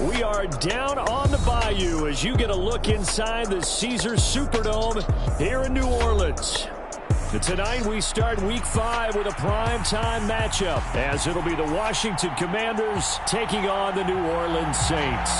We are down on the bayou as you get a look inside the Caesars Superdome here in New Orleans. And tonight we start Week 5 with a primetime matchup, as it'll be the Washington Commanders taking on the New Orleans Saints.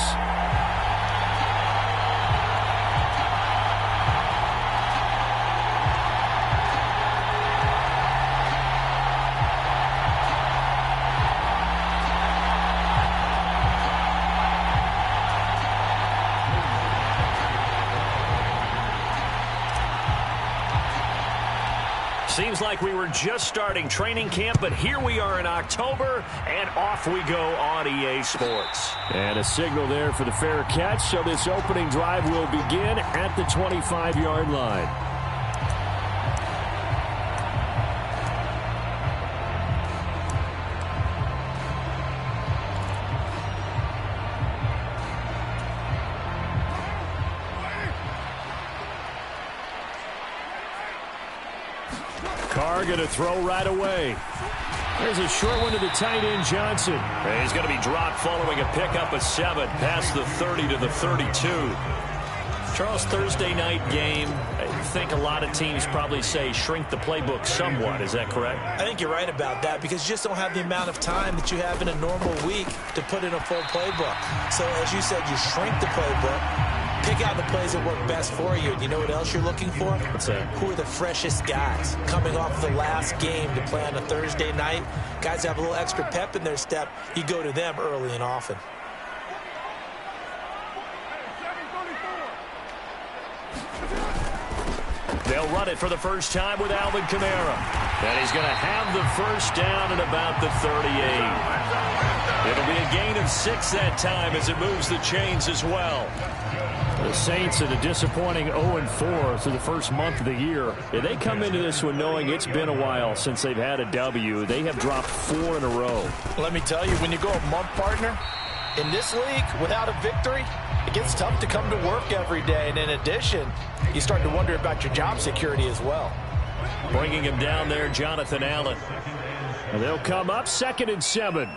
Seems like we were just starting training camp, but here we are in October, and off we go on EA Sports. And a signal there for the fair catch, so this opening drive will begin at the 25-yard line. Carr going to throw right away. There's a short one to the tight end, Johnson. He's going to be dropped following a pickup of 7 past the 30 to the 32. Charles, Thursday night game, I think a lot of teams probably say shrink the playbook somewhat. Is that correct? I think you're right about that because you just don't have the amount of time that you have in a normal week to put in a full playbook. So, as you said, you shrink the playbook. Pick out the plays that work best for you. You know what else you're looking for? What's that? Who are the freshest guys coming off the last game to play on a Thursday night? Guys have a little extra pep in their step. You go to them early and often. They'll run it for the first time with Alvin Kamara. And he's going to have the first down at about the 38. It'll be a gain of 6 that time as it moves the chains as well. The Saints at a disappointing 0-4 through the first month of the year. They come into this one knowing it's been a while since they've had a W. They have dropped 4 in a row. Let me tell you, when you go a month, partner, in this league without a victory, it gets tough to come to work every day. And in addition, you start to wonder about your job security as well. Bringing him down there, Jonathan Allen. And they'll come up 2nd and 7.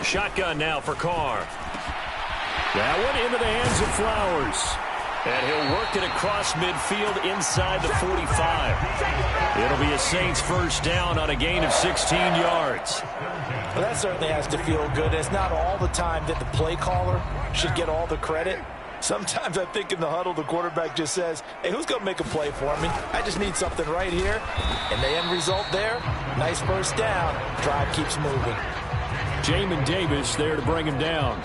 Shotgun now for Carr. That one into the hands of Flowers. And he'll work it across midfield inside the 45. It'll be a Saints first down on a gain of 16 yards. Well, that certainly has to feel good. It's not all the time that the play caller should get all the credit. Sometimes I think in the huddle, the quarterback just says, hey, who's going to make a play for me? I just need something right here. And the end result there, nice first down. Drive keeps moving. Jamin Davis there to bring him down.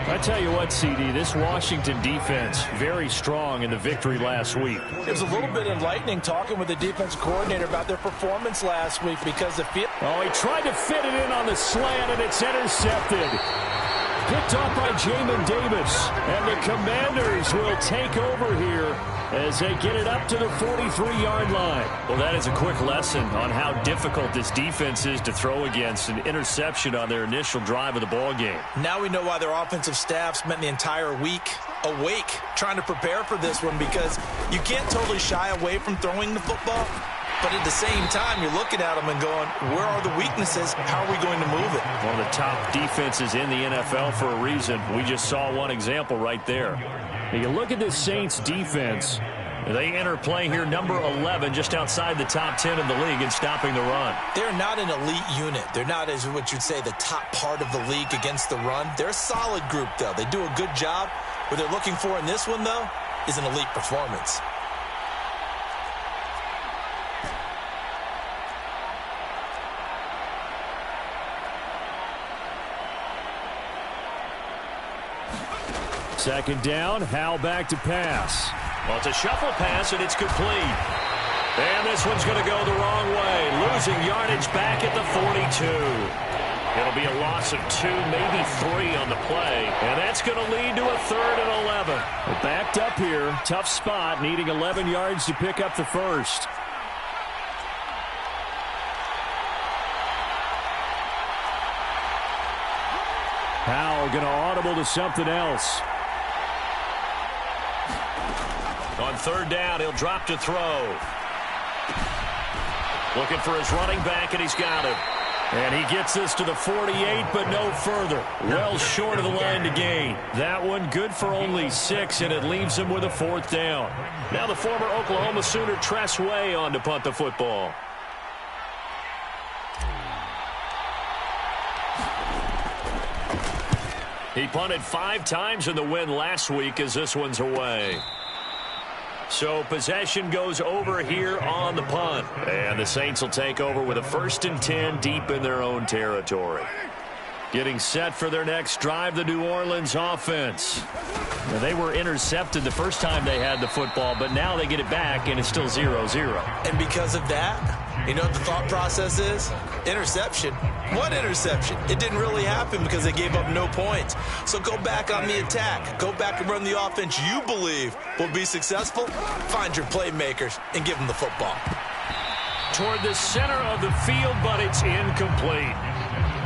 I tell you what, CD, this Washington defense, very strong in the victory last week. It was a little bit enlightening talking with the defense coordinator about their performance last week because the field... Oh, he tried to fit it in on the slant, and it's intercepted. Picked off by Jamin Davis. And the Commanders will take over here as they get it up to the 43-yard line. Well, that is a quick lesson on how difficult this defense is to throw against. An interception on their initial drive of the ball game. Now we know why their offensive staff spent the entire week awake trying to prepare for this one, because you can't totally shy away from throwing the football. But at the same time, you're looking at them and going, where are the weaknesses? How are we going to move it? One of the top defenses in the NFL for a reason. We just saw one example right there. You look at this Saints defense. They enter play here, number 11, just outside the top 10 in the league in stopping the run. They're not an elite unit. They're not, as what you'd say, the top part of the league against the run. They're a solid group, though. They do a good job. What they're looking for in this one, though, is an elite performance. Second down, Howell back to pass. Well, it's a shuffle pass, and it's complete. And this one's going to go the wrong way. Losing yardage back at the 42. It'll be a loss of 2, maybe 3 on the play. And that's going to lead to a 3rd and 11. Well, backed up here. Tough spot, needing 11 yards to pick up the first. Howell going to audible to something else. On 3rd down, he'll drop to throw. Looking for his running back, and he's got him. And he gets this to the 48, but no further. Well short of the line to gain. That one good for only 6, and it leaves him with a 4th down. Now the former Oklahoma Sooner Tress Way on to punt the football. He punted 5 times in the win last week as this one's away. So possession goes over here on the punt. And the Saints will take over with a 1st and 10 deep in their own territory. Getting set for their next drive, the New Orleans offense. Now, they were intercepted the first time they had the football, but now they get it back, and it's still 0-0. And because of that, you know what the thought process is? Interception. What interception? It didn't really happen because they gave up no points. So go back on the attack. Go back and run the offense you believe will be successful. Find your playmakers and give them the football. Toward the center of the field, but it's incomplete.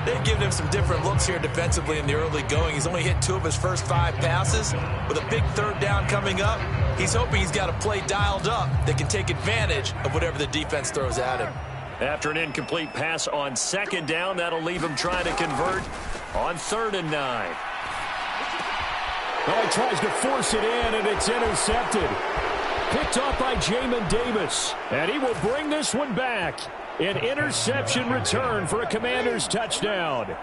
They've given him some different looks here defensively in the early going. He's only hit 2 of his first 5 passes. With a big 3rd down coming up, he's hoping he's got a play dialed up that can take advantage of whatever the defense throws at him. After an incomplete pass on 2nd down, that'll leave him trying to convert on 3rd and 9. Well, he tries to force it in, and it's intercepted. Picked off by Jamin Davis, and he will bring this one back. An interception return for a Commanders touchdown.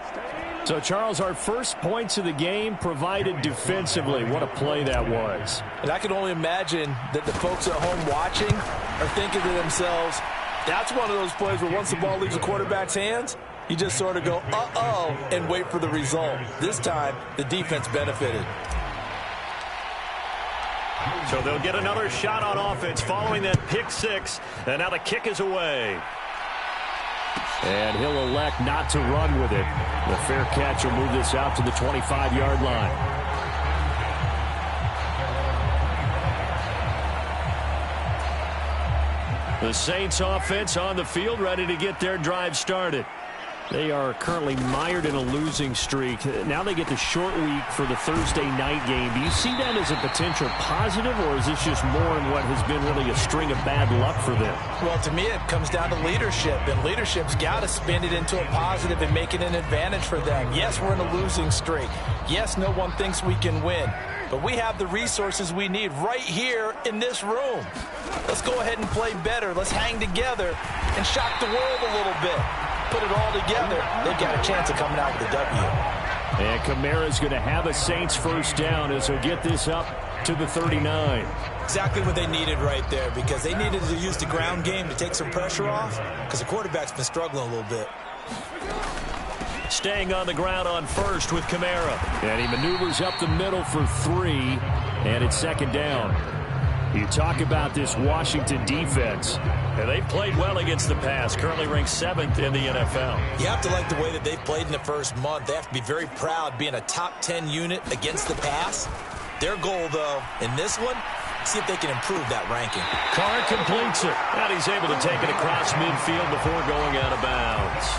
So, Charles, our first points of the game provided defensively. What a play that was. And I can only imagine that the folks at home watching are thinking to themselves, that's one of those plays where once the ball leaves the quarterback's hands, you just sort of go, uh-oh, and wait for the result. This time, the defense benefited. So they'll get another shot on offense following that pick 6, and now the kick is away. And he'll elect not to run with it. The fair catch will move this out to the 25-yard line. The Saints offense on the field, ready to get their drive started. They are currently mired in a losing streak. Now they get the short week for the Thursday night game. Do you see that as a potential positive, or is this just more in what has been really a string of bad luck for them? Well, to me, it comes down to leadership, and leadership's got to spin it into a positive and make it an advantage for them. Yes, we're in a losing streak. Yes, no one thinks we can win. But we have the resources we need right here in this room. Let's go ahead and play better. Let's hang together and shock the world a little bit. Put it all together, they've got a chance of coming out with a W. And Kamara's going to have a Saints 1st down as he'll get this up to the 39. Exactly what they needed right there, because they needed to use the ground game to take some pressure off, because the quarterback's been struggling a little bit. Staying on the ground on 1st with Kamara. And he maneuvers up the middle for 3, and it's 2nd down. You talk about this Washington defense. And they've played well against the pass, currently ranked 7th in the NFL. You have to like the way that they've played in the first month. They have to be very proud being a top 10 unit against the pass. Their goal, though, in this one, see if they can improve that ranking. Carr completes it. And he's able to take it across midfield before going out of bounds.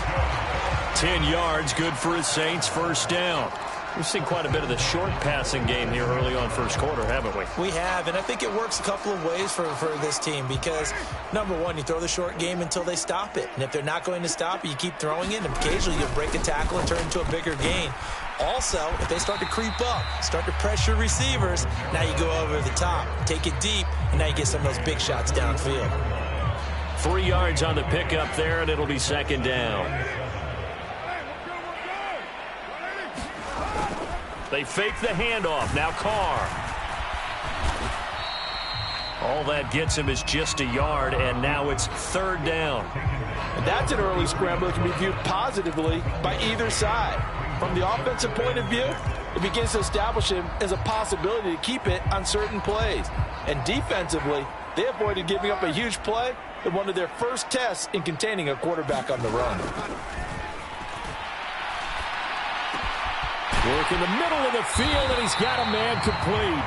10 yards, good for his Saints 1st down. We've seen quite a bit of the short passing game here early on 1st quarter, haven't we? We have, and I think it works a couple of ways for this team because, number one, you throw the short game until they stop it. And if they're not going to stop it, you keep throwing it, and occasionally you'll break a tackle and turn into a bigger gain. Also, if they start to creep up, start to pressure receivers, now you go over the top, take it deep, and now you get some of those big shots downfield. 3 yards on the pickup there, and it'll be 2nd down. They fake the handoff. Now Carr. All that gets him is just a yard, and now it's 3rd down. And that's an early scramble that can be viewed positively by either side. From the offensive point of view, it begins to establish him as a possibility to keep it on certain plays. And defensively, they avoided giving up a huge play in one of their first tests in containing a quarterback on the run. Work in the middle of the field, and he's got a man complete.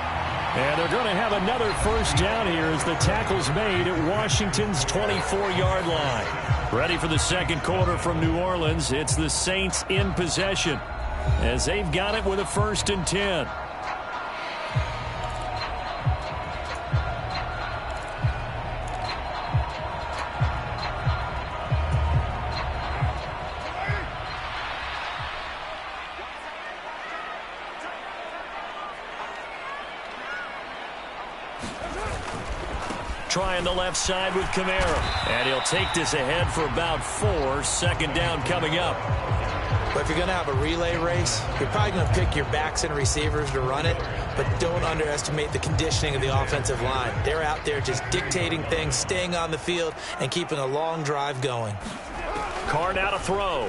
And they're going to have another 1st down here as the tackle's made at Washington's 24-yard line. Ready for the 2nd quarter from New Orleans. It's the Saints in possession as they've got it with a 1st and 10. Trying the left side with Kamara. And he'll take this ahead for about 4. Second down coming up. But if you're going to have a relay race, you're probably going to pick your backs and receivers to run it, but don't underestimate the conditioning of the offensive line. They're out there just dictating things, staying on the field, and keeping a long drive going. Carr now to throw.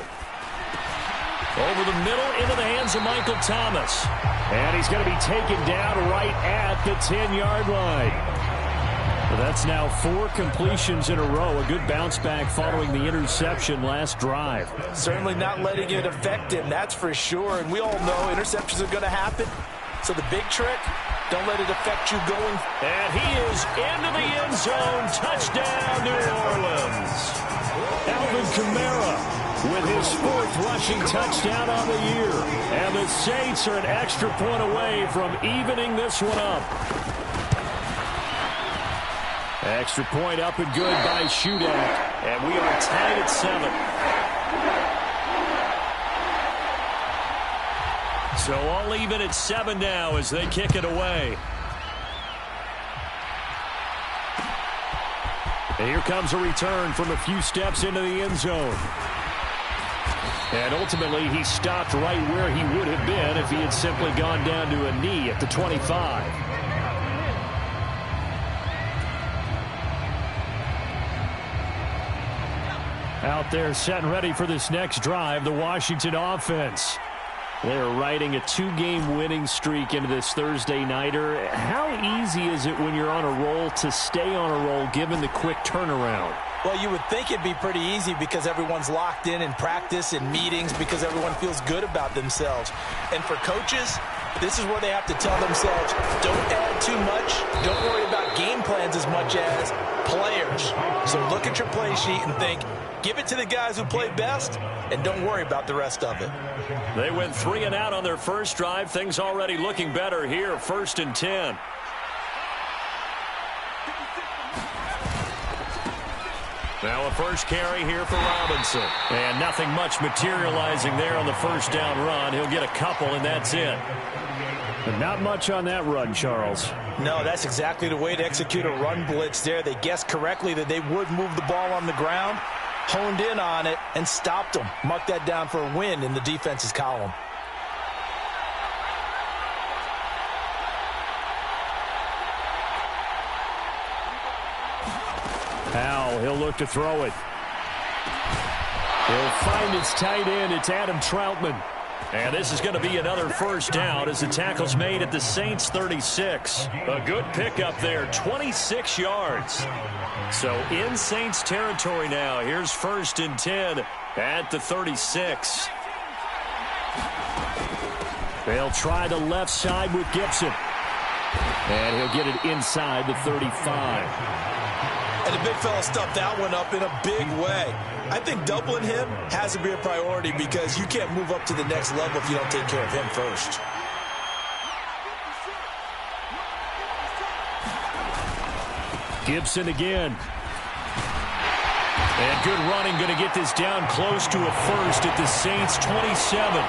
Over the middle into the hands of Michael Thomas. And he's going to be taken down right at the 10-yard line. Well, that's now 4 completions in a row. A good bounce back following the interception last drive. Certainly not letting it affect him, that's for sure. And we all know interceptions are going to happen. So the big trick, don't let it affect you going. And he is into the end zone. Touchdown, New Orleans. Alvin Kamara with his 4th rushing touchdown on the year. And the Saints are an extra point away from evening this one up. Extra point up and good by Shootout. And we are tied at 7. So all even at 7 now as they kick it away. And here comes a return from a few steps into the end zone. And ultimately, he stopped right where he would have been if he had simply gone down to a knee at the 25. Out there set and ready for this next drive, the Washington offense. They're riding a 2-game winning streak into this Thursday nighter. How easy is it when you're on a roll to stay on a roll given the quick turnaround? Well, you would think it'd be pretty easy because everyone's locked in practice and meetings because everyone feels good about themselves. And for coaches, this is where they have to tell themselves, don't add too much. Don't worry about game plans as much as players. So look at your play sheet and think, give it to the guys who play best, and don't worry about the rest of it. They went 3 and out on their first drive. Things already looking better here. 1st and 10. Now a first carry here for Robinson. And nothing much materializing there on the first down run. He'll get a couple, and that's it. But not much on that run, Charles. No, that's exactly the way to execute a run blitz there. They guessed correctly that they would move the ball on the ground, honed in on it, and stopped them. Mark that down for a win in the defense's column. Powell, he'll look to throw it. He'll find his tight end. It's Adam Troutman. And this is going to be another first down as the tackle's made at the Saints 36. A good pickup there, 26 yards. So in Saints territory now. Here's 1st and 10 at the 36. They'll try the left side with Gibson. And he'll get it inside the 35. And the big fella stuffed that one up in a big way. I think doubling him has to be a priority because you can't move up to the next level if you don't take care of him first. Gibson again. And good running, going to get this down close to a first at the Saints 27.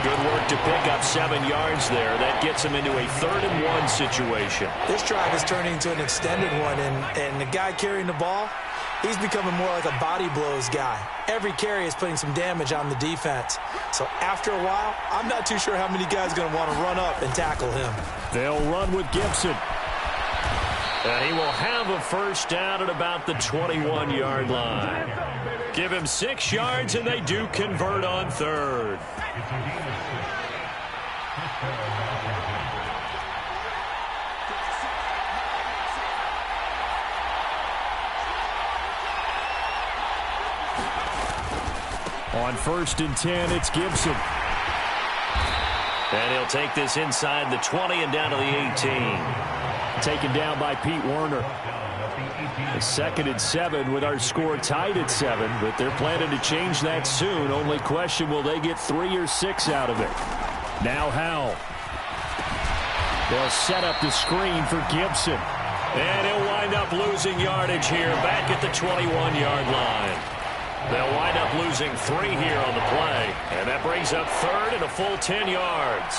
Good work to pick up 7 yards there. That gets him into a 3rd and 1 situation. This drive is turning into an extended one, and the guy carrying the ball, he's becoming more like a body blows guy. Every carry is putting some damage on the defense. So after a while, I'm not too sure how many guys are going to want to run up and tackle him. They'll run with Gibson. And he will have a first down at about the 21-yard line. Give him 6 yards, and they do convert on 3rd. On 1st and 10, it's Gibson. And he'll take this inside the 20 and down to the 18. Taken down by Pete Werner. A 2nd and 7 with our score tied at 7, but they're planning to change that soon. Only question, will they get 3 or 6 out of it? Now Howell. They'll set up the screen for Gibson. And he'll wind up losing yardage here back at the 21-yard line. They'll wind up losing 3 here on the play. And that brings up 3rd and a full 10 yards.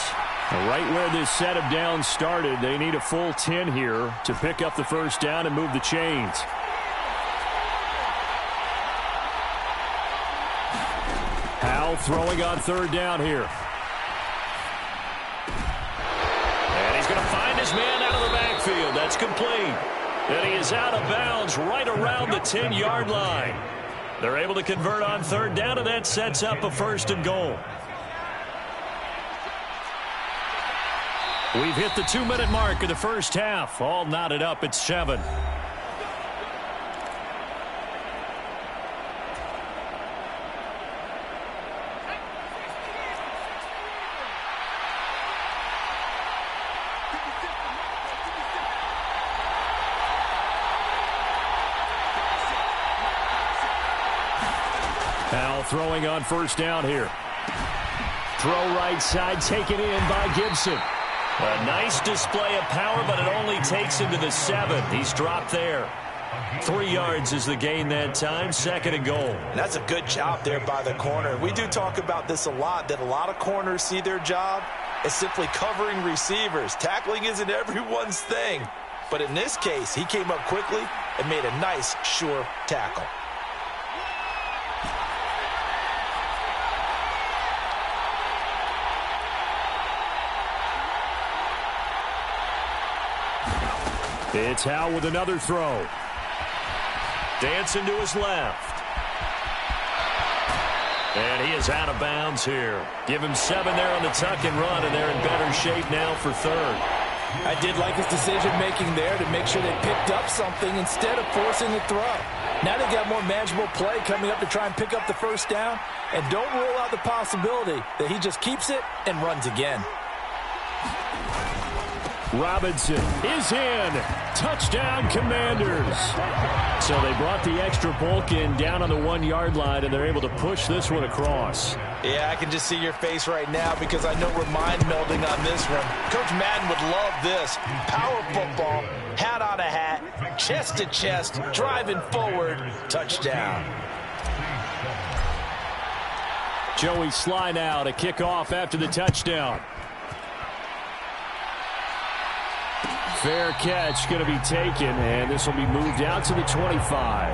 Right where this set of downs started, they need a full 10 here to pick up the first down and move the chains. Howell throwing on third down here. And he's going to find his man out of the backfield. That's complete. And he is out of bounds right around the 10-yard line. They're able to convert on third down, and that sets up a first and goal. We've hit the 2-minute mark of the first half. All knotted up at 7. Howell throwing on first down here. Throw right side, taken in by Gibson. A nice display of power, but it only takes him to the 7. He's dropped there. 3 yards is the gain that time, second and goal. And that's a good job there by the corner. We do talk about this a lot, that a lot of corners see their job as simply covering receivers. Tackling isn't everyone's thing. But in this case, he came up quickly and made a nice, sure tackle. It's Howell with another throw. Dancing to his left. And he is out of bounds here. Give him 7 there on the tuck and run, and they're in better shape now for third. I did like his decision-making there to make sure they picked up something instead of forcing the throw. Now they got more manageable play coming up to try and pick up the first down, and don't rule out the possibility that he just keeps it and runs again. Robinson is in. Touchdown, Commanders. So they brought the extra bulk in down on the 1-yard line, and they're able to push this one across. Yeah, I can just see your face right now because I know we're mind-melding on this one. Coach Madden would love this. Power football, hat on a hat, chest to chest, driving forward, touchdown. Joey Sly now to kick off after the touchdown. Fair catch going to be taken, and this will be moved out to the 25.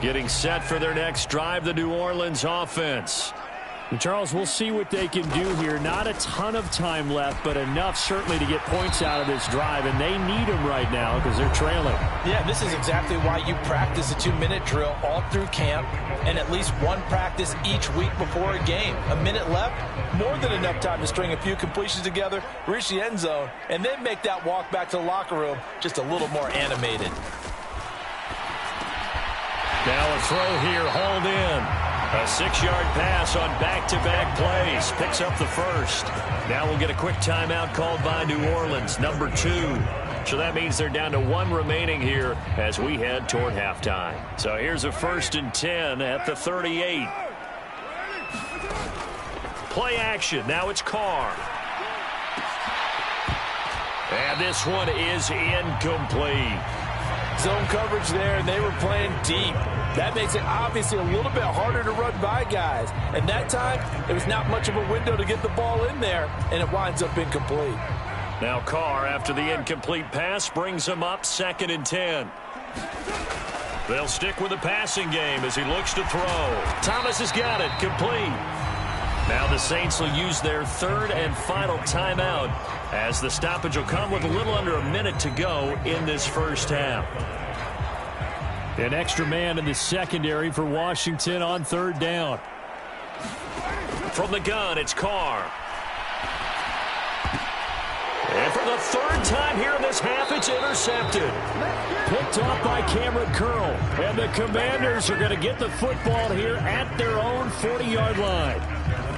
Getting set for their next drive, the New Orleans offense. And Charles, we'll see what they can do here. Not a ton of time left, but enough certainly to get points out of this drive, and they need them right now because they're trailing. Yeah, this is exactly why you practice a 2-minute drill all through camp and at least one practice each week before a game. A minute left, more than enough time to string a few completions together, reach the end zone, and then make that walk back to the locker room just a little more animated. Now a throw here, hauled in. A 6-yard pass on back-to-back plays. Picks up the first. Now we'll get a quick timeout called by New Orleans, number 2. So that means they're down to 1 remaining here as we head toward halftime. So here's a 1st and 10 at the 38. Play action. Now it's Carr. And this one is incomplete. Zone coverage there, and they were playing deep. That makes it obviously a little bit harder to run by guys. And that time, it was not much of a window to get the ball in there, and it winds up incomplete. Now Carr, after the incomplete pass, brings him up 2nd and 10. They'll stick with the passing game as he looks to throw. Thomas has got it, complete. Now the Saints will use their 3rd and final timeout as the stoppage will come with a little under a minute to go in this first half. An extra man in the secondary for Washington on 3rd down. From the gun, it's Carr. And for the 3rd time here in this half, it's intercepted. Picked off by Cameron Curl. And the Commanders are going to get the football here at their own 40-yard line.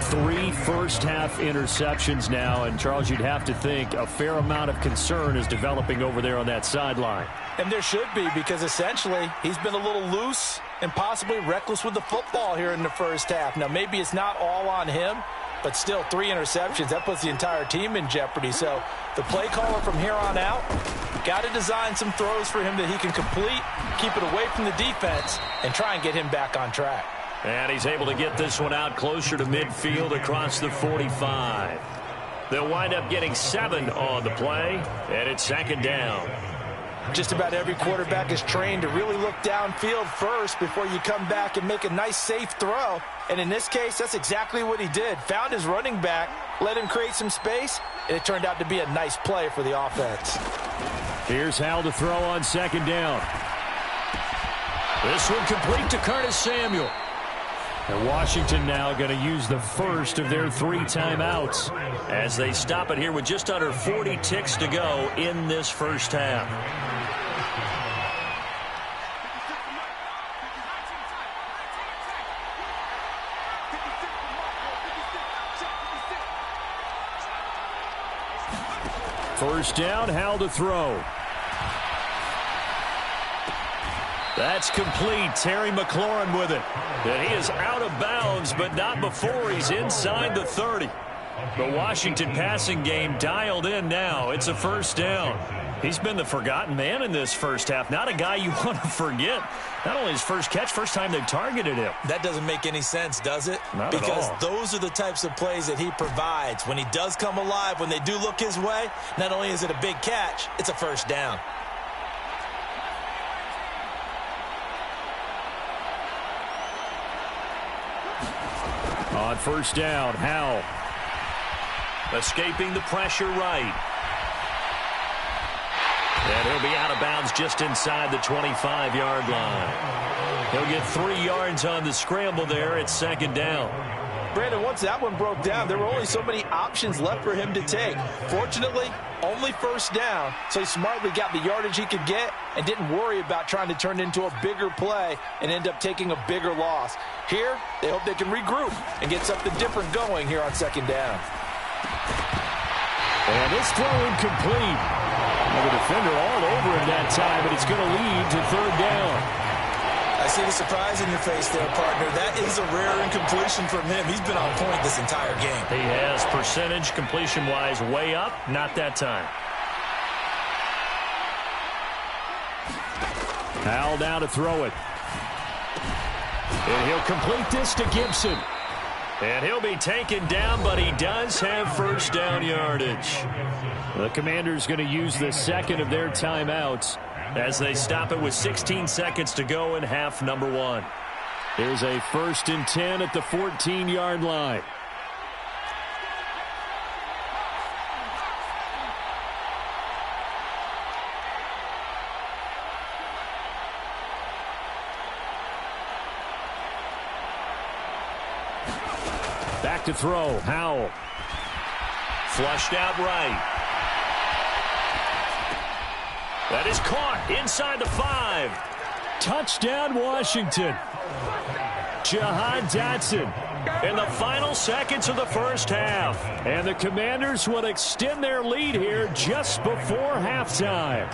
3 first-half interceptions now. And, Charles, you'd have to think a fair amount of concern is developing over there on that sideline. And there should be, because essentially he's been a little loose and possibly reckless with the football here in the first half. Now, maybe it's not all on him, but still 3 interceptions. That puts the entire team in jeopardy. So the play caller from here on out Got to design some throws for him that he can complete, keep it away from the defense, and try and get him back on track. And he's able to get this one out closer to midfield across the 45. They'll wind up getting 7 on the play, and it's second down. Just about every quarterback is trained to really look downfield first before you come back and make a nice, safe throw. And in this case, that's exactly what he did. Found his running back, let him create some space, and it turned out to be a nice play for the offense. Here's Hal to throw on second down. This one complete to Curtis Samuel. And Washington now going to use the first of their 3 timeouts as they stop it here with just under 40 ticks to go in this first half. First down, Hal to throw. That's complete. Terry McLaurin with it. And he is out of bounds, but not before he's inside the 30. The Washington passing game dialed in now. It's a first down. He's been the forgotten man in this first half. Not a guy you want to forget. Not only his first catch, first time they've targeted him. That doesn't make any sense, does it? Not because at all. Those are the types of plays that he provides. When he does come alive, when they do look his way, not only is it a big catch, it's a first down. On first down, Hal. Escaping the pressure right. And he'll be out of bounds just inside the 25-yard line. He'll get 3 yards on the scramble there. It's second down. Brandon, once that one broke down, there were only so many options left for him to take. Fortunately, only first down, so he smartly got the yardage he could get and didn't worry about trying to turn it into a bigger play and end up taking a bigger loss. Here, they hope they can regroup and get something different going here on second down. And this throw incomplete. The defender all over him that time, but it's going to lead to third down. I see the surprise in your face there, partner. That is a rare incompletion from him. He's been on point this entire game. He has percentage completion-wise way up. Not that time. Hal now to throw it. And he'll complete this to Gibson. And he'll be taken down, but he does have first down yardage. The Commanders going to use the second of their timeouts as they stop it with 16 seconds to go in half number 1. Here's a 1st and 10 at the 14-yard line. Back to throw, Howell. Flushed out right. That is caught inside the 5. Touchdown, Washington. Jahan Dotson. In the final seconds of the first half. And the Commanders will extend their lead here just before halftime.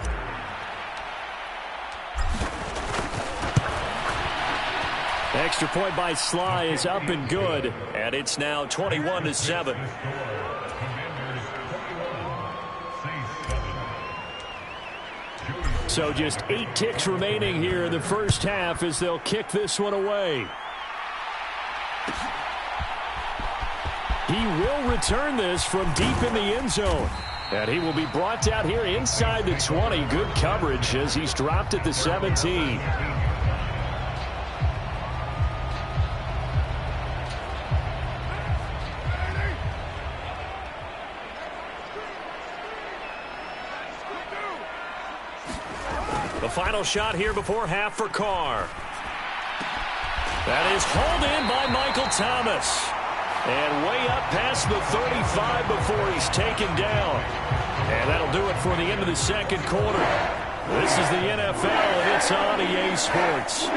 Extra point by Sly is up and good. And it's now 21-7. So just 8 ticks remaining here in the first half as they'll kick this one away. He will return this from deep in the end zone. And he will be brought down here inside the 20. Good coverage as he's dropped at the 17. The final shot here before half for Carr. That is hauled in by Michael Thomas. And way up past the 35 before he's taken down. And that'll do it for the end of the second quarter. This is the NFL, and it's on EA Sports.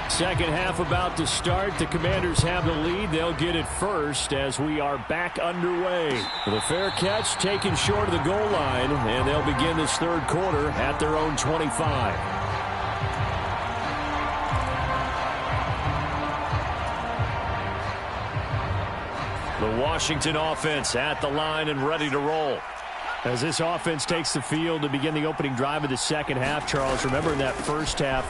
Second half about to start. The Commanders have the lead. They'll get it first as we are back underway. The fair catch taken short of the goal line, and they'll begin this third quarter at their own 25. The Washington offense at the line and ready to roll. As this offense takes the field to begin the opening drive of the second half, Charles, remember in that first half,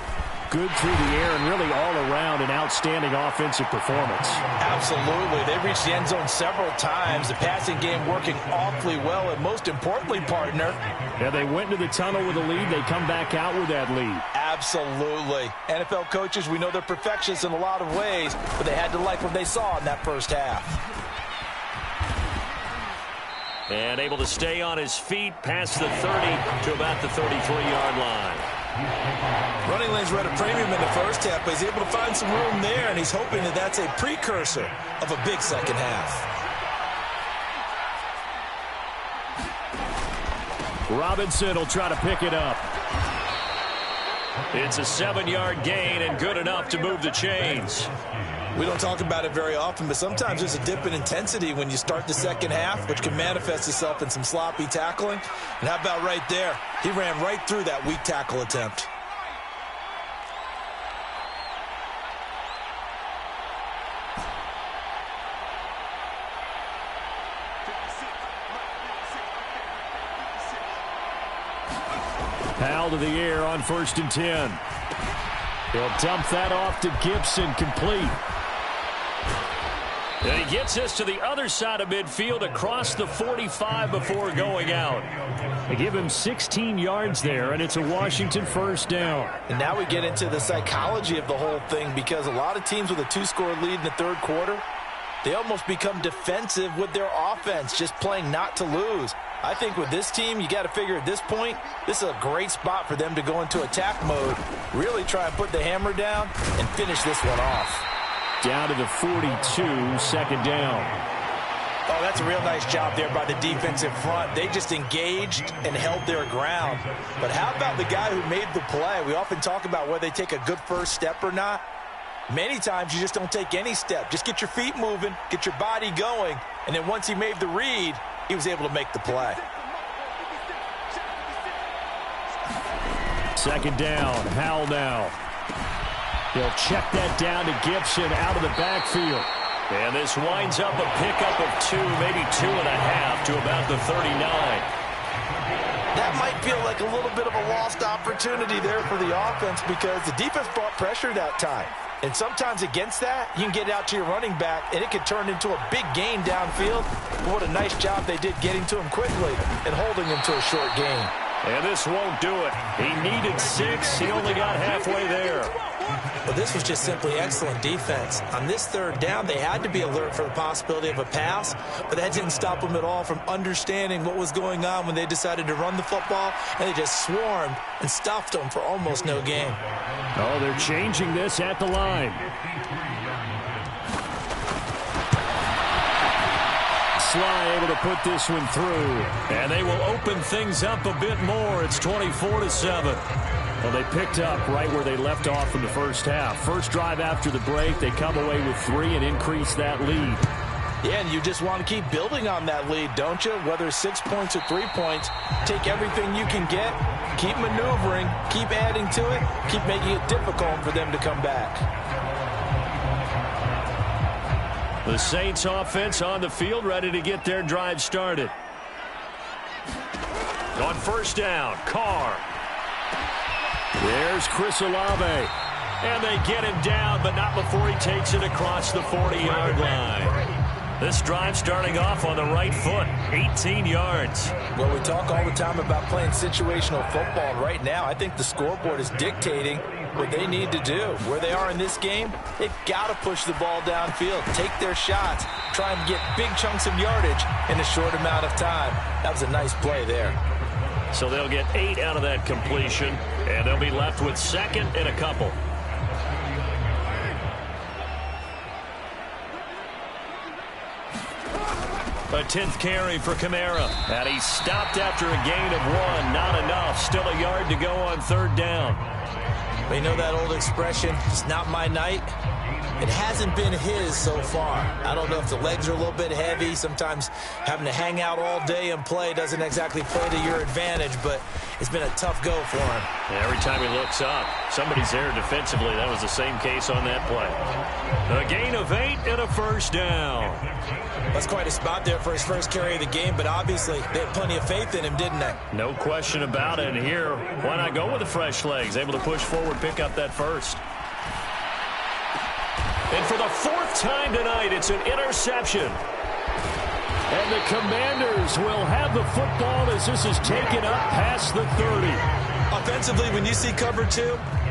good through the air and really all around an outstanding offensive performance. Absolutely. They reached the end zone several times. The passing game working awfully well, and most importantly, partner. Yeah, they went into the tunnel with a lead. They come back out with that lead. Absolutely. NFL coaches, we know they're perfectionists in a lot of ways, but they had to like what they saw in that first half. And able to stay on his feet past the 30 to about the 33-yard line. Running lanes were at a premium in the first half, but he's able to find some room there, and he's hoping that that's a precursor of a big second half. Robinson will try to pick it up. It's a 7-yard gain and good enough to move the chains. We don't talk about it very often, but sometimes there's a dip in intensity when you start the second half, which can manifest itself in some sloppy tackling. And how about right there? He ran right through that weak tackle attempt. Powell to the air on 1st and 10. He'll dump that off to Gibson, complete. And he gets this to the other side of midfield across the 45 before going out. They give him 16 yards there, and it's a Washington first down. And now we get into the psychology of the whole thing, because a lot of teams with a 2-score lead in the third quarter, they almost become defensive with their offense, just playing not to lose. I think with this team, you got to figure at this point, this is a great spot for them to go into attack mode, really try and put the hammer down and finish this one off. Down to the 42, second down. Oh, that's a real nice job there by the defensive front. They just engaged and held their ground. But how about the guy who made the play? We often talk about whether they take a good first step or not. Many times you just don't take any step. Just get your feet moving, get your body going, and then once he made the read, he was able to make the play. Second down, Howell now. He'll check that down to Gibson out of the backfield. And this winds up a pickup of 2, maybe 2.5 to about the 39. That might feel like a little bit of a lost opportunity there for the offense, because the defense brought pressure that time. And sometimes against that, you can get out to your running back, and it can turn into a big gain downfield. What a nice job they did getting to him quickly and holding him to a short gain. And this won't do it. He needed 6. He only got halfway there. But this was just simply excellent defense. On this third down, they had to be alert for the possibility of a pass, but that didn't stop them at all from understanding what was going on when they decided to run the football, and they just swarmed and stuffed them for almost no gain. Oh, they're changing this at the line. Sly able to put this one through. And they will open things up a bit more. It's 24-7. Well, they picked up right where they left off in the first half. First drive after the break, they come away with 3 and increase that lead. Yeah, and you just want to keep building on that lead, don't you? Whether 6 points or 3 points, take everything you can get, keep maneuvering, keep adding to it, keep making it difficult for them to come back. The Saints offense on the field, ready to get their drive started. On first down, Carr. There's Chris Olave. And they get him down, but not before he takes it across the 40-yard line. This drive starting off on the right foot, 18 yards. Well, we talk all the time about playing situational football. Right now, I think the scoreboard is dictating what they need to do. Where they are in this game, they've got to push the ball downfield, take their shots, try and get big chunks of yardage in a short amount of time. That was a nice play there. So they'll get 8 out of that completion, and they'll be left with 2nd and a couple. A 10th carry for Kamara. And he stopped after a gain of 1. Not enough. Still a yard to go on third down. But you know that old expression, it's not my night? It hasn't been his so far. I don't know if the legs are a little bit heavy. Sometimes having to hang out all day and play doesn't exactly play to your advantage. But it's been a tough go for him. And every time he looks up, somebody's there defensively. That was the same case on that play. A gain of 8 and a first down. That's quite a spot there for his first carry of the game, but obviously they had plenty of faith in him, didn't they? No question about it. And here, why not go with the fresh legs? Able to push forward, pick up that first. And for the 4th time tonight, it's an interception. And the Commanders will have the football as this is taken up past the 30. Offensively, when you see cover 2,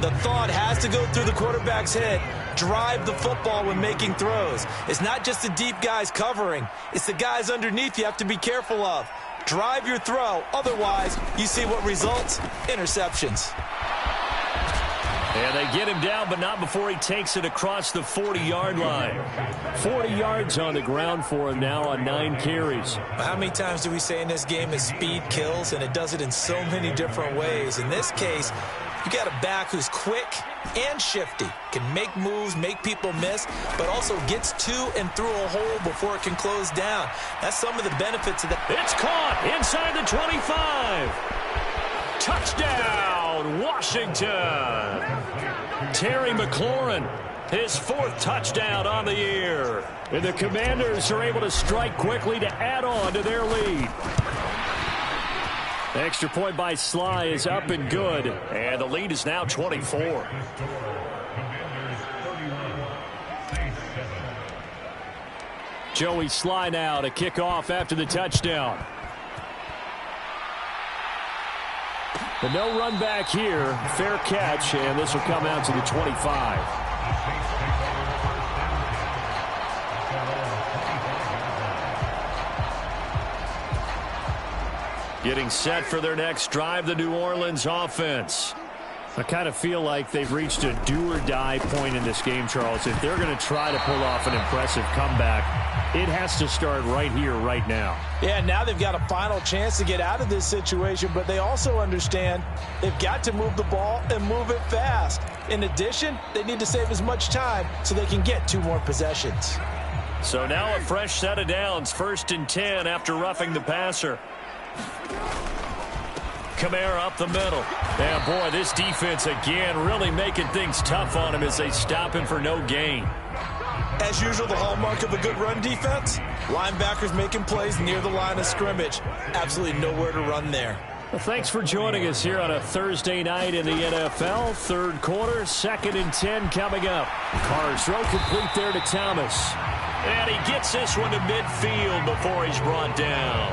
the thought has to go through the quarterback's head. Drive the football when making throws. It's not just the deep guys covering. It's the guys underneath you have to be careful of. Drive your throw. Otherwise, you see what results? Interceptions. And they get him down, but not before he takes it across the 40-yard line. 40 yards on the ground for him now on 9 carries. How many times do we say in this game that speed kills, and it does it in so many different ways? In this case, you got a back who's quick and shifty, can make moves, make people miss, but also gets to and through a hole before it can close down. That's some of the benefits of that. It's caught inside the 25. Touchdown, Washington. Terry McLaurin, his 4th touchdown on the year. And the Commanders are able to strike quickly to add on to their lead. The extra point by Sly is up and good. And the lead is now 24. Joey Sly now to kick off after the touchdown. But no run back here. Fair catch, and this will come out to the 25. Getting set for their next drive, the New Orleans offense. I kind of feel like they've reached a do-or-die point in this game, Charles. If they're going to try to pull off an impressive comeback, it has to start right here, right now. Yeah, now they've got a final chance to get out of this situation, but they also understand they've got to move the ball and move it fast. In addition, they need to save as much time so they can get 2 more possessions. So now a fresh set of downs, 1st and 10 after roughing the passer. Kamara up the middle. And boy, this defense again really making things tough on him as they stop him for no gain. As usual, the hallmark of a good run defense, linebackers making plays near the line of scrimmage. Absolutely nowhere to run there. Well, thanks for joining us here on a Thursday night in the NFL. 3rd quarter, 2nd and 10 coming up. Carr's throw complete there to Thomas. And he gets this one to midfield before he's brought down.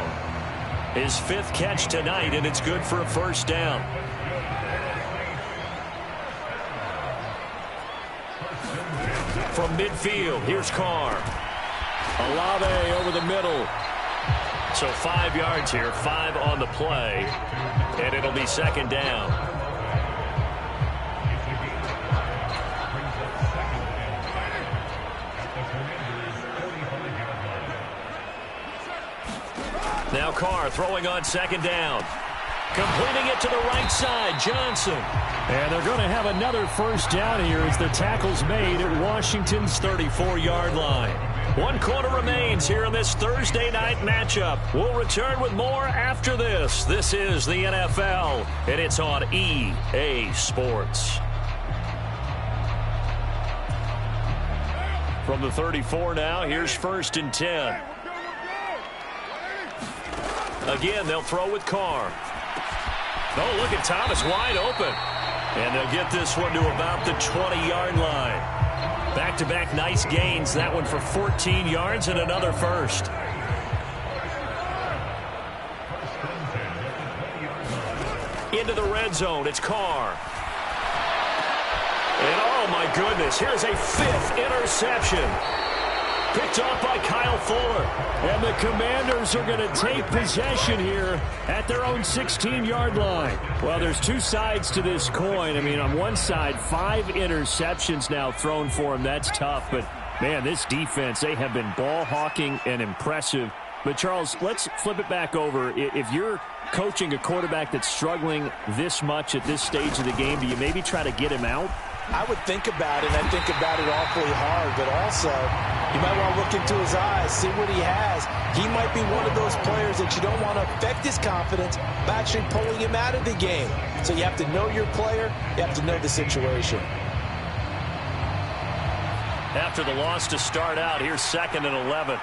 His 5th catch tonight, and it's good for a first down. From midfield, here's Carr. Olave over the middle. So 5 yards here, 5 on the play, and it'll be 2nd down. Now Carr throwing on 2nd down. Completing it to the right side, Johnson. And they're going to have another first down here as the tackle's made at Washington's 34-yard line. 1 quarter remains here in this Thursday night matchup. We'll return with more after this. This is the NFL, and it's on EA Sports. From the 34 now, here's 1st and 10. Again, they'll throw with Carr. Oh, look at Thomas wide open. And they'll get this one to about the 20-yard line. Back-to-back nice gains. That one for 14 yards and another first. Into the red zone. It's Carr. And oh, my goodness, here's a 5th interception. Picked off by Kyle Fuller. And the Commanders are going to take possession here at their own 16-yard line. Well, there's 2 sides to this coin. I mean, on one side, 5 interceptions now thrown for him. That's tough. But, man, this defense, they have been ball hawking and impressive. But, Charles, let's flip it back over. If you're coaching a quarterback that's struggling this much at this stage of the game, do you maybe try to get him out? I would think about it, and I think about it awfully hard, but also You might want to look into his eyes, see what he has. He might be one of those players that you don't want to affect his confidence by actually pulling him out of the game. So you have to know your player. You have to know the situation. After the loss to start out, here's 2nd and 11.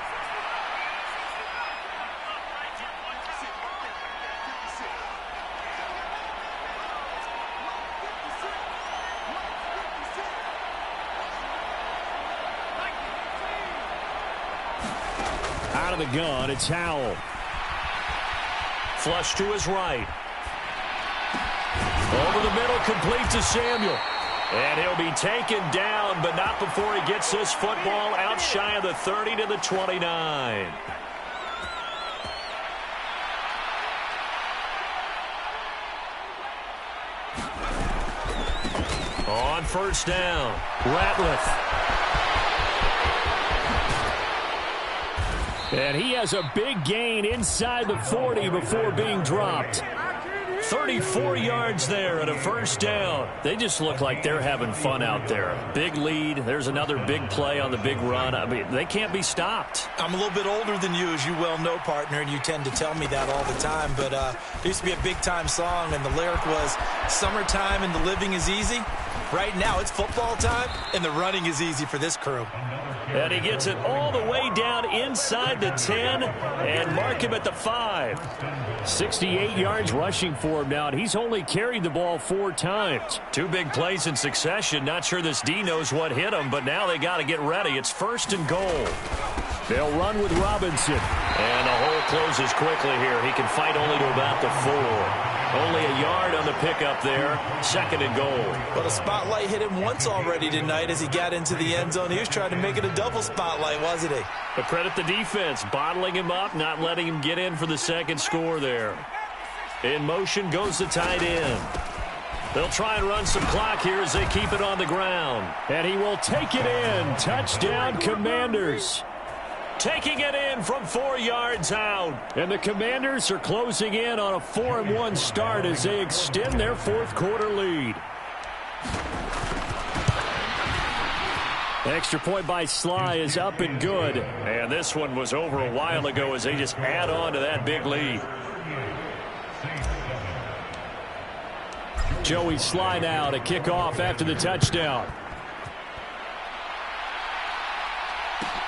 Out of the gun, it's Howell. Flush to his right. Over the middle, complete to Samuel. And he'll be taken down, but not before he gets this football out shy of the 30 to the 29. On first down, Ratliff. And he has a big gain inside the 40 before being dropped. 34 yards there and a first down. They just look like they're having fun out there. Big lead. There's another big play on the big run. I mean, they can't be stopped. I'm a little bit older than you, as you well know, partner, and you tend to tell me that all the time. But there used to be a big-time song, and the lyric was, "Summertime and the living is easy." Right now, it's football time, and the running is easy for this crew. And he gets it all the way down inside the 10 and mark him at the 5. 68 yards rushing for him now, and he's only carried the ball 4 times. 2 big plays in succession. Not sure this D knows what hit him, but now they got to get ready. It's 1st and goal. They'll run with Robinson. And the hole closes quickly here. He can fight only to about the 4. Only a yard on the pickup there. 2nd and goal. But a spotlight hit him once already tonight as he got into the end zone. He was trying to make it a double spotlight, wasn't he? But credit the defense, bottling him up, not letting him get in for the second score there. In motion goes the tight end. They'll try and run some clock here as they keep it on the ground. And he will take it in. Touchdown, Commanders. Taking it in from 4 yards out. And the Commanders are closing in on a 4-1 start as they extend their 4th quarter lead. Extra point by Sly is up and good. And this one was over a while ago as they just add on to that big lead. Joey Sly now to kick off after the touchdown.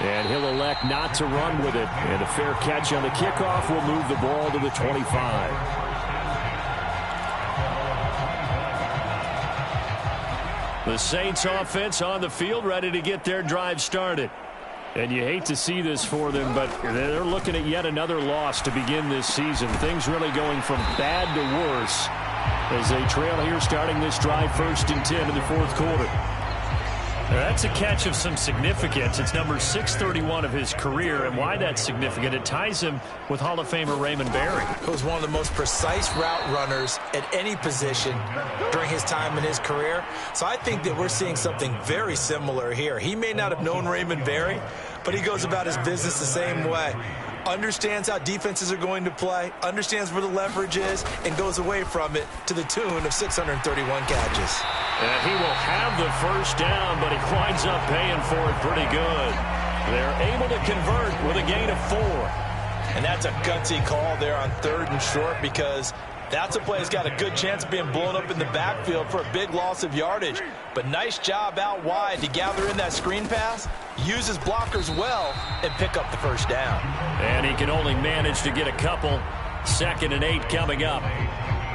And he'll elect not to run with it. And a fair catch on the kickoff will move the ball to the 25. The Saints offense on the field, ready to get their drive started. And you hate to see this for them, but they're looking at yet another loss to begin this season. Things really going from bad to worse as they trail here starting this drive 1st and 10 in the 4th quarter. That's a catch of some significance. It's number 631 of his career, and why that's significant, it ties him with Hall of Famer Raymond Berry. He was one of the most precise route runners at any position during his time in his career. So I think that we're seeing something very similar here. He may not have known Raymond Berry, but he goes about his business the same way. Understands how defenses are going to play, understands where the leverage is, and goes away from it to the tune of 631 catches. And he will have the first down, but he winds up paying for it pretty good. They're able to convert with a gain of 4. And that's a gutsy call there on 3rd and short because that's a play that's got a good chance of being blown up in the backfield for a big loss of yardage. But nice job out wide to gather in that screen pass, use his blockers well, and pick up the first down. And he can only manage to get a couple. 2nd and 8 coming up.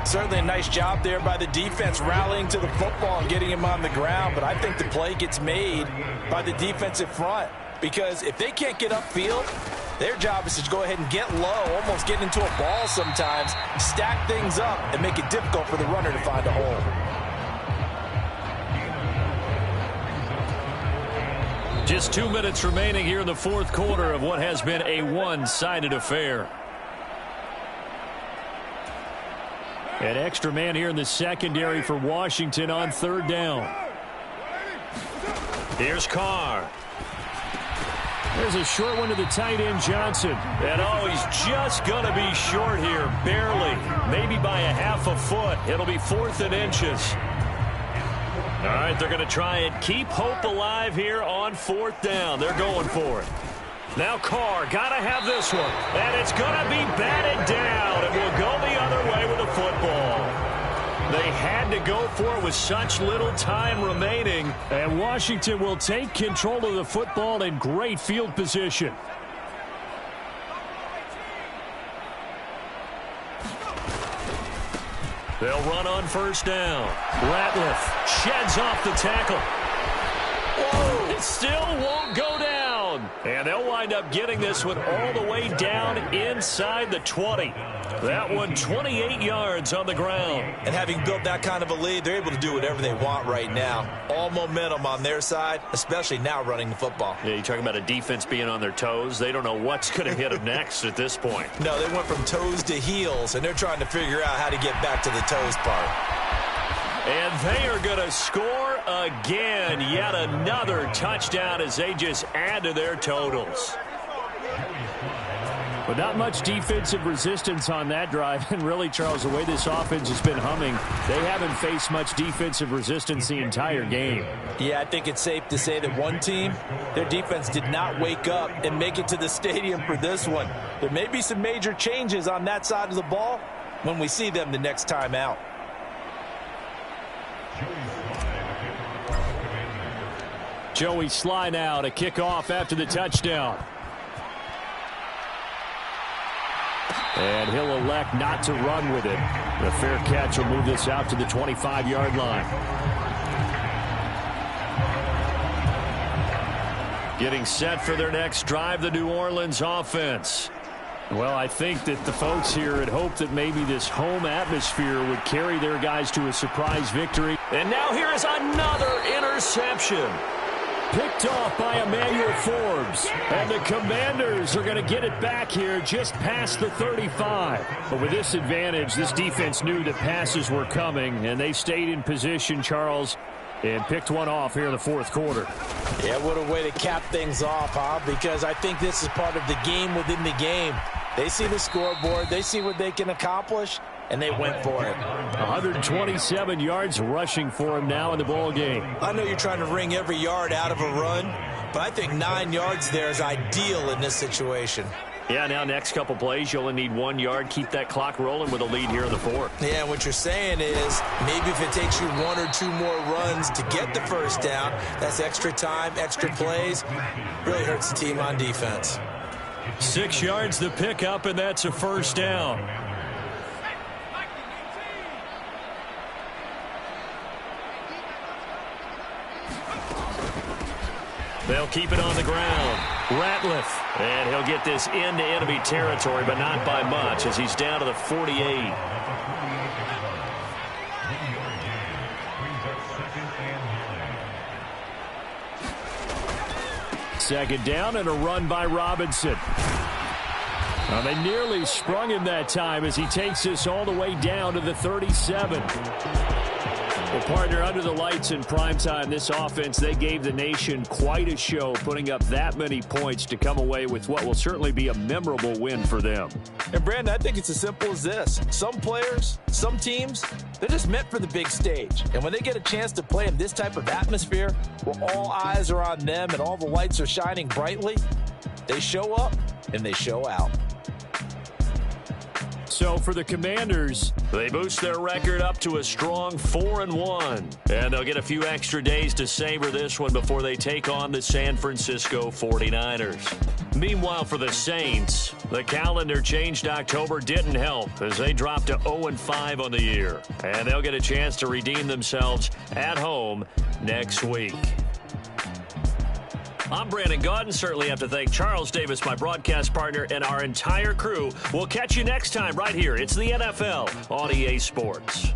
Certainly a nice job there by the defense rallying to the football and getting him on the ground. But I think the play gets made by the defensive front because if they can't get upfield, their job is to go ahead and get low, almost get into a ball sometimes, stack things up, and make it difficult for the runner to find a hole. Just 2 minutes remaining here in the 4th quarter of what has been a one-sided affair. An extra man here in the secondary for Washington on 3rd down. Here's Carr. There's a short one to the tight end, Johnson. And oh, he's just going to be short here, barely. Maybe by a half a foot. It'll be 4th and inches. All right, they're going to try and keep hope alive here on 4th down. They're going for it. Now Carr, got to have this one. And it's going to be batted down. And will go the other way with the football. They had to go for it with such little time remaining. And Washington will take control of the football in great field position. They'll run on 1st down. Ratliff sheds off the tackle. Whoa! It still won't go down. And they'll wind up getting this one all the way down inside the 20. That one 28 yards on the ground. And having built that kind of a lead, they're able to do whatever they want right now. All momentum on their side, especially now running the football. Yeah, you're talking about a defense being on their toes. They don't know what's going to hit them next at this point. No, they went from toes to heels, and they're trying to figure out how to get back to the toes part. And they are going to score again. Yet another touchdown as they just add to their totals. But not much defensive resistance on that drive. And really, Charles, the way this offense has been humming, they haven't faced much defensive resistance the entire game. Yeah, I think it's safe to say that one team, their defense did not wake up and make it to the stadium for this one. There may be some major changes on that side of the ball when we see them the next time out. Joey Sly now to kick off after the touchdown. And he'll elect not to run with it. The fair catch will move this out to the 25-yard line. Getting set for their next drive, the New Orleans offense. Well, I think that the folks here had hoped that maybe this home atmosphere would carry their guys to a surprise victory. And now here is another interception. Picked off by Emmanuel Forbes. And the Commanders are going to get it back here just past the 35. But with this advantage, this defense knew that passes were coming, and they stayed in position, Charles, and picked one off here in the 4th quarter. Yeah, what a way to cap things off, huh? Because I think this is part of the game within the game. They see the scoreboard, they see what they can accomplish, and they went for it. 127 yards rushing for him now in the ball game. I know you're trying to wring every yard out of a run, but I think 9 yards there is ideal in this situation. Yeah, now next couple plays, you only need 1 yard. Keep that clock rolling with a lead here in the 4th. Yeah, what you're saying is maybe if it takes you 1 or 2 more runs to get the 1st down, that's extra time, extra plays. Really hurts the team on defense. 6 yards the pickup, and that's a 1st down. They'll keep it on the ground. Ratliff. And he'll get this into enemy territory, but not by much as he's down to the 48. Second down and a run by Robinson. Well, they nearly sprung him that time as he takes this all the way down to the 37. Well, partner, under the lights in primetime, this offense, they gave the nation quite a show, putting up that many points to come away with what will certainly be a memorable win for them. And, Brandon, I think it's as simple as this. Some players, some teams, they're just meant for the big stage. And when they get a chance to play in this type of atmosphere, where all eyes are on them and all the lights are shining brightly, they show up and they show out. So for the Commanders, they boost their record up to a strong 4-1. And they'll get a few extra days to savor this one before they take on the San Francisco 49ers. Meanwhile, for the Saints, the calendar changed October didn't help as they dropped to 0-5 on the year. And they'll get a chance to redeem themselves at home next week. I'm Brandon Gaudin. Certainly have to thank Charles Davis, my broadcast partner, and our entire crew. We'll catch you next time right here. It's the NFL on EA Sports.